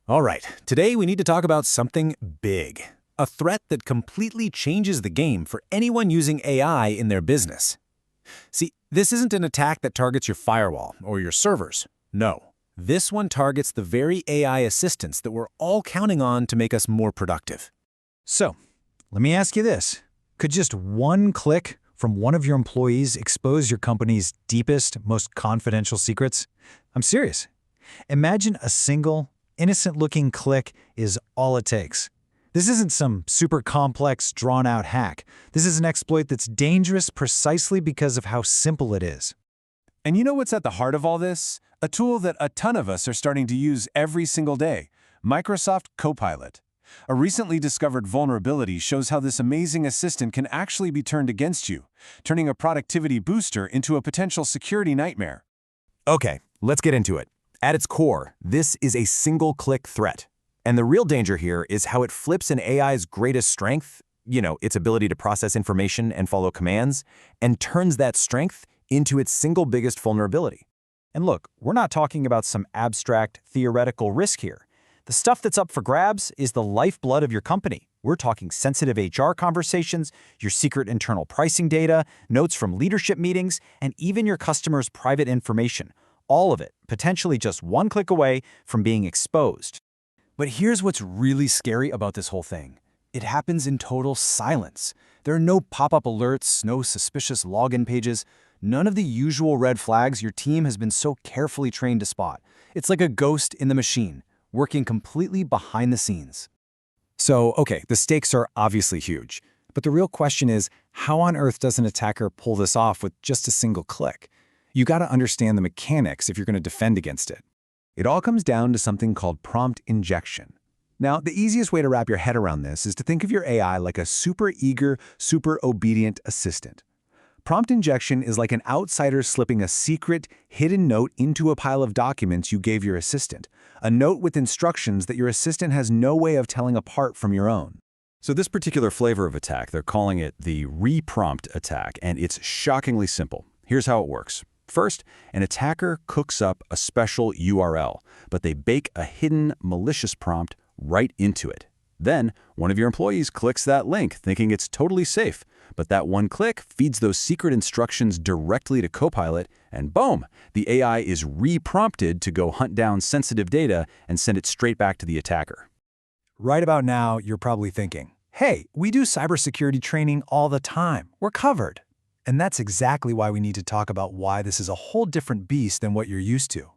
All right, today we need to talk about something big. A threat that completely changes the game for anyone using AI in their business. See, this isn't an attack that targets your firewall or your servers. No, this one targets the very AI assistants that we're all counting on to make us more productive. So, let me ask you this. Could just one click from one of your employees expose your company's deepest, most confidential secrets? I'm serious. Imagine a single, innocent-looking click is all it takes. This isn't some super complex, drawn-out hack. This is an exploit that's dangerous precisely because of how simple it is. And you know what's at the heart of all this? A tool that a ton of us are starting to use every single day, Microsoft Copilot. A recently discovered vulnerability shows how this amazing assistant can actually be turned against you, turning a productivity booster into a potential security nightmare. Okay, let's get into it. At its core, this is a single-click threat. And the real danger here is how it flips an AI's greatest strength, its ability to process information and follow commands, and turns that strength into its single biggest vulnerability. And look, we're not talking about some abstract, theoretical risk here. The stuff that's up for grabs is the lifeblood of your company. We're talking sensitive HR conversations, your secret internal pricing data, notes from leadership meetings, and even your customers' private information. All of it, potentially just one click away from being exposed. But here's what's really scary about this whole thing. It happens in total silence. There are no pop-up alerts, no suspicious login pages, none of the usual red flags your team has been so carefully trained to spot. It's like a ghost in the machine, working completely behind the scenes. So, okay, the stakes are obviously huge. But the real question is, how on earth does an attacker pull this off with just a single click? You gotta understand the mechanics if you're gonna defend against it. It all comes down to something called prompt injection. Now, the easiest way to wrap your head around this is to think of your AI like a super eager, super obedient assistant. Prompt injection is like an outsider slipping a secret, hidden note into a pile of documents you gave your assistant, a note with instructions that your assistant has no way of telling apart from your own. So this particular flavor of attack, they're calling it the Reprompt attack, and it's shockingly simple. Here's how it works. First, an attacker cooks up a special URL, but they bake a hidden, malicious prompt right into it. Then, one of your employees clicks that link, thinking it's totally safe. But that one click feeds those secret instructions directly to Copilot, and boom, the AI is re-prompted to go hunt down sensitive data and send it straight back to the attacker. Right about now, you're probably thinking, hey, we do cybersecurity training all the time. We're covered. And that's exactly why we need to talk about why this is a whole different beast than what you're used to.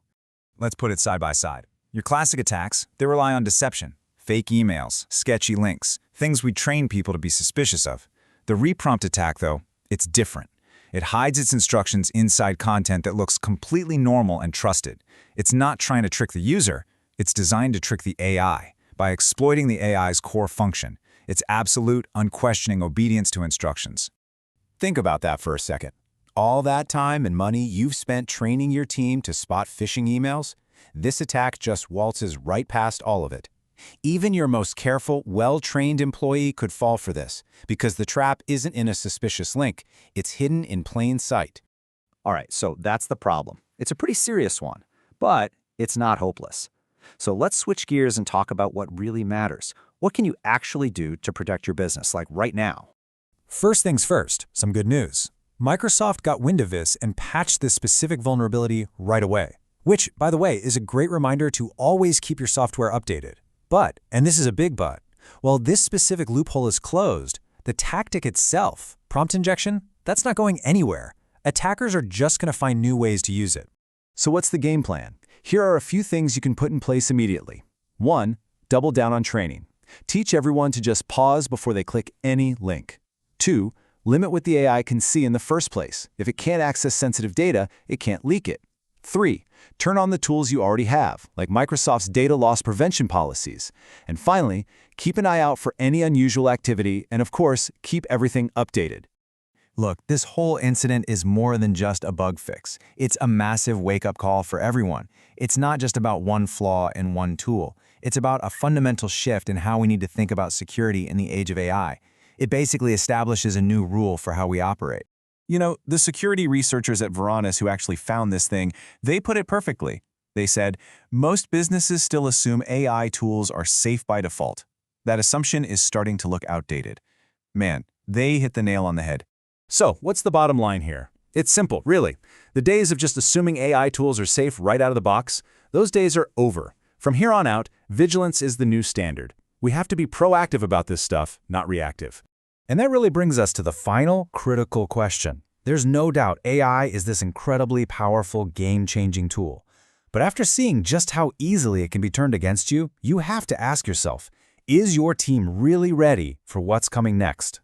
Let's put it side by side. Your classic attacks, they rely on deception, fake emails, sketchy links, things we train people to be suspicious of. The Reprompt attack, though, it's different. It hides its instructions inside content that looks completely normal and trusted. It's not trying to trick the user. It's designed to trick the AI by exploiting the AI's core function, its absolute, unquestioning obedience to instructions. Think about that for a second. All that time and money you've spent training your team to spot phishing emails, this attack just waltzes right past all of it. Even your most careful, well-trained employee could fall for this, because the trap isn't in a suspicious link. It's hidden in plain sight. All right, so that's the problem. It's a pretty serious one, but it's not hopeless. So let's switch gears and talk about what really matters. What can you actually do to protect your business, like right now? First things first, some good news. Microsoft got wind of this and patched this specific vulnerability right away, which, by the way, is a great reminder to always keep your software updated. But, and this is a big but, while this specific loophole is closed, the tactic itself, prompt injection, that's not going anywhere. Attackers are just going to find new ways to use it. So what's the game plan? Here are a few things you can put in place immediately. 1. Double down on training. Teach everyone to just pause before they click any link. 2. Limit what the AI can see in the first place. If it can't access sensitive data, it can't leak it. 3. Turn on the tools you already have, like Microsoft's data loss prevention policies. And finally, keep an eye out for any unusual activity, and of course, keep everything updated. Look, this whole incident is more than just a bug fix. It's a massive wake-up call for everyone. It's not just about one flaw in one tool. It's about a fundamental shift in how we need to think about security in the age of AI. It basically establishes a new rule for how we operate. You know, the security researchers at Varonis who actually found this thing, they put it perfectly. They said, most businesses still assume AI tools are safe by default. That assumption is starting to look outdated. Man, they hit the nail on the head. So, what's the bottom line here? It's simple, really. The days of just assuming AI tools are safe right out of the box, those days are over. From here on out, vigilance is the new standard. We have to be proactive about this stuff, not reactive. And that really brings us to the final critical question. There's no doubt AI is this incredibly powerful, game-changing tool. But after seeing just how easily it can be turned against you, you have to ask yourself, is your team really ready for what's coming next?